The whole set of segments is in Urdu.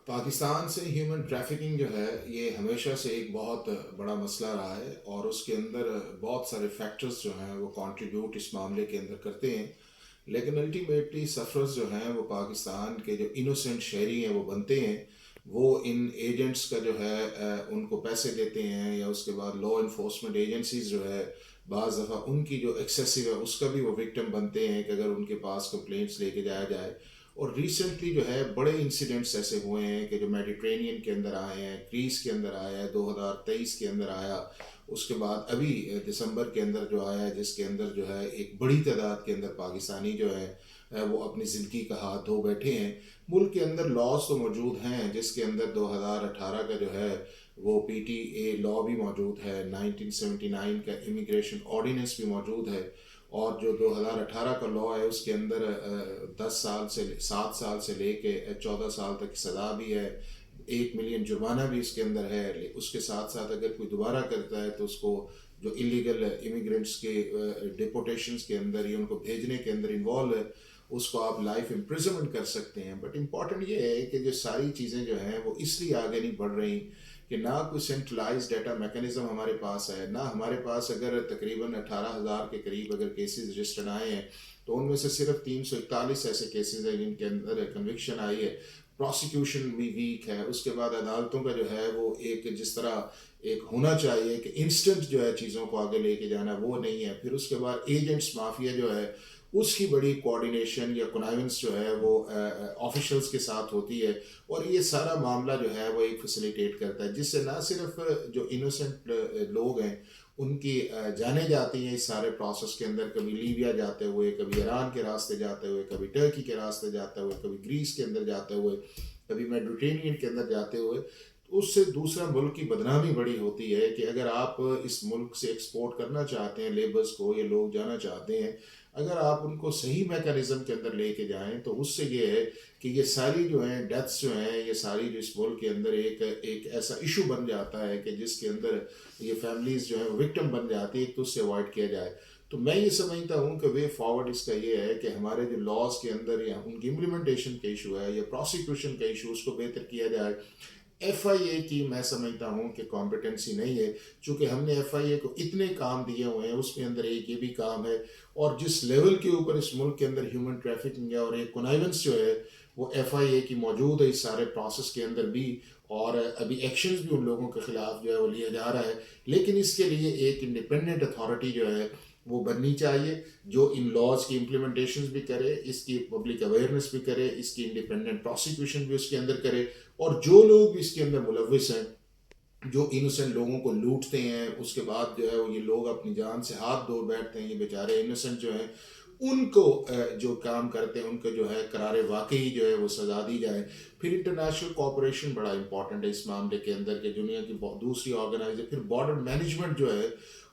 پاکستان سے ہیومن ٹریفکنگ جو ہے یہ ہمیشہ سے ایک بہت بڑا مسئلہ رہا ہے، اور اس کے اندر بہت سارے فیکٹرز جو ہیں وہ کنٹریبیوٹ اس معاملے کے اندر کرتے ہیں. لیکن الٹیمیٹلی سفرز جو ہیں وہ پاکستان کے جو انوسینٹ شہری ہیں وہ بنتے ہیں. وہ ان ایجنٹس کا جو ہے ان کو پیسے دیتے ہیں، یا اس کے بعد لا انفورسمنٹ ایجنسیز جو ہے بعض دفعہ ان کی جو ایکسیسو ہے اس کا بھی وہ وکٹم بنتے ہیں کہ اگر ان کے پاس کمپلینٹس لے کے جایا جائے. اور ریسنٹلی جو ہے بڑے انسیڈنٹس ایسے ہوئے ہیں کہ جو میڈیٹرینین کے اندر آئے ہیں، گریس کے اندر آیا ہے، 2023 کے اندر آیا، اس کے بعد ابھی دسمبر کے اندر جو آیا ہے، جس کے اندر جو ہے ایک بڑی تعداد کے اندر پاکستانی جو ہے وہ اپنی زندگی کا ہاتھ دھو بیٹھے ہیں. ملک کے اندر لاز تو موجود ہیں، جس کے اندر 2018 کا جو ہے وہ پی ٹی اے لا بھی موجود ہے، 1979 کا امیگریشن آرڈیننس بھی موجود ہے، اور جو 2018 کا لا ہے اس کے اندر 10 سال سے 7 سال سے لے کے 14 سال تک کی سزا بھی ہے، 1 ملین جرمانہ بھی اس کے اندر ہے. اس کے ساتھ ساتھ اگر کوئی دوبارہ کرتا ہے تو اس کو جو انلیگل امیگرینٹس کے ڈیپورٹیشنز کے اندر یا ان کو بھیجنے کے اندر انوالو ہے اس کو آپ لائف امپریزنمنٹ کر سکتے ہیں. بٹ امپورٹنٹ یہ ہے کہ جو ساری چیزیں جو ہیں وہ اس لیے آگے نہیں بڑھ رہی کہ نہ کوئی سینٹرلائز ڈیٹا میکانزم ہمارے پاس ہے، نہ ہمارے پاس اگر تقریباً 18,000 کے قریب اگر کیسز رجسٹرڈ آئے ہیں تو ان میں سے صرف 341 ایسے کیسز ہیں جن کے اندر کنوکشن آئی ہے. پروسیکیوشن بھی ویک ہے. اس کے بعد عدالتوں کا جو ہے وہ ایک جس طرح ایک ہونا چاہیے کہ انسٹنٹ جو ہے چیزوں کو آگے لے کے جانا وہ نہیں ہے. پھر اس کے بعد ایجنٹس مافیا جو ہے اس کی بڑی کوآرڈینیشن یا کنائونس جو ہے وہ آفیشلز کے ساتھ ہوتی ہے، اور یہ سارا معاملہ جو ہے وہ ایک فیسیلیٹیٹ کرتا ہے، جس سے نہ صرف جو انوسنٹ لوگ ہیں ان کی جانے جاتی ہیں اس سارے پروسیس کے اندر، کبھی لیبیا جاتے ہوئے، کبھی ایران کے راستے جاتے ہوئے، کبھی ٹرکی کے راستے جاتے ہوئے، کبھی گریس کے اندر جاتے ہوئے، کبھی میڈیٹرینین کے اندر جاتے ہوئے. اس سے دوسرا ملک کی بدنامی بڑی ہوتی ہے کہ اگر آپ اس ملک سے ایکسپورٹ کرنا چاہتے ہیں لیبرز کو، یا لوگ جانا چاہتے ہیں، اگر آپ ان کو صحیح میکانزم کے اندر لے کے جائیں تو اس سے یہ ہے کہ یہ ساری جو ہیں ڈیتھس جو ہیں یہ ساری جو اس ملک کے اندر ایک ایسا ایشو بن جاتا ہے کہ جس کے اندر یہ فیملیز جو ہیں وکٹم بن جاتی ہے، تو اس سے اوائڈ کیا جائے. تو میں یہ سمجھتا ہوں کہ وے فارورڈ اس کا یہ ہے کہ ہمارے جو لاز کے اندر یا ان کی امپلیمنٹیشن کا ایشو ہے یا پروسیکیوشن کا ایشو اس کو بہتر کیا جائے. ایف آئی اے کی میں سمجھتا ہوں کہ کمپیٹنسی نہیں ہے، چونکہ ہم نے ایف آئی اے کو اتنے کام دیے ہوئے ہیں، اس کے اندر ایک یہ بھی کام ہے. اور جس لیول کے اوپر اس ملک کے اندر ہیومن ٹریفکنگ ہے اور ایک کنائونس جو ہے وہ ایف آئی اے کی موجود ہے اس سارے پروسیس کے اندر بھی، اور ابھی ایکشنز بھی ان لوگوں کے خلاف جو ہے وہ لیا جا رہا ہے. لیکن اس کے لیے ایک انڈیپینڈنٹ اتھارٹی جو ہے وہ بننی چاہیے جو ان لاز کی امپلیمنٹیشنز بھی کرے، اس کی پبلک اویئرنیس بھی کرے، اس کی انڈیپینڈنٹ پروسیکیوشن بھی اس کے اندر کرے. اور جو لوگ بھی اس کے اندر ملوث ہیں، جو انوسنٹ لوگوں کو لوٹتے ہیں، اس کے بعد جو ہے وہ یہ لوگ اپنی جان سے ہاتھ دھو بیٹھتے ہیں، یہ بیچارے انوسنٹ جو ہیں ان کو جو کام کرتے ہیں ان کو جو ہے قرار واقعی جو ہے وہ سزا دی جائے. پھر انٹرنیشنل کوآپریشن بڑا امپورٹنٹ ہے اس معاملے کے اندر کہ دنیا کی دوسری آرگنائزر، پھر بارڈر مینجمنٹ جو ہے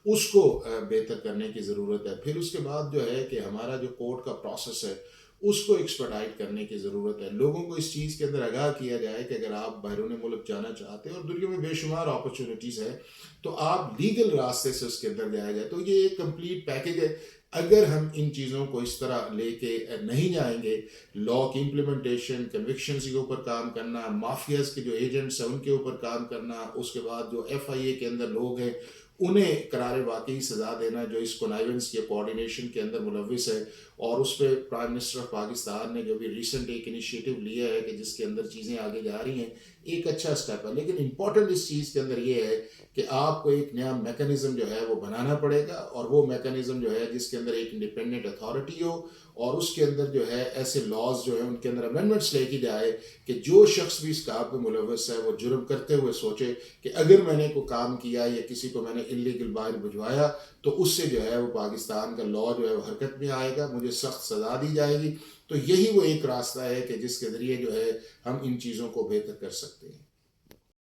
اس کو بہتر کرنے کی ضرورت ہے. پھر اس کے بعد جو ہے کہ ہمارا جو کورٹ کا پروسیس ہے اس کو ایکسپرٹائٹ کرنے کی ضرورت ہے. لوگوں کو اس چیز کے اندر آگاہ کیا جائے کہ اگر آپ بیرون ملک جانا چاہتے ہیں اور دنیا میں بے شمار اپرچونیٹیز ہے تو آپ لیگل راستے سے اس کے اندر جایا جائے. تو یہ ایک کمپلیٹ پیکیج ہے. اگر ہم ان چیزوں کو اس طرح لے کے نہیں جائیں گے، لا کی امپلیمنٹیشن، کنوکشنز کے اوپر کام کرنا، مافیاز کے جو ایجنٹس ہیں ان کے اوپر کام کرنا، اس کے بعد جو ایف آئی اے کے اندر لوگ ہیں انہیں قرار واقعی سزا دینا جو اس کنائونس کے کوآرڈینیشن کے اندر ملوث ہے. اور اس پہ پرائم منسٹر آف پاکستان نے جو بھی ریسنٹ ایک انیشیٹو لیا ہے کہ جس کے اندر چیزیں آگے جا رہی ہیں، ایک اچھا سٹیپ ہے. لیکن امپورٹنٹ اس چیز کے اندر یہ ہے کہ آپ کو ایک نیا میکانزم جو ہے وہ بنانا پڑے گا، اور وہ میکانزم جو ہے جس کے اندر ایک انڈیپینڈنٹ اتھارٹی ہو، اور اس کے اندر جو ہے ایسے لاز جو ہے ان کے اندر امینڈمنٹس لے کے جائے کہ جو شخص بھی اس کام میں ملوث ہے وہ جرم کرتے ہوئے سوچے کہ اگر میں نے کوئی کام کیا یا کسی کو میں نے انلیگل باہر بھجوایا تو اس سے جو ہے وہ پاکستان کا لا جو ہے وہ حرکت میں آئے گا، مجھے سخت سزا دی جائے گی. تو یہی وہ ایک راستہ ہے کہ جس کے ذریعے جو ہے ہم ان چیزوں کو بہتر کر سکتے ہیں.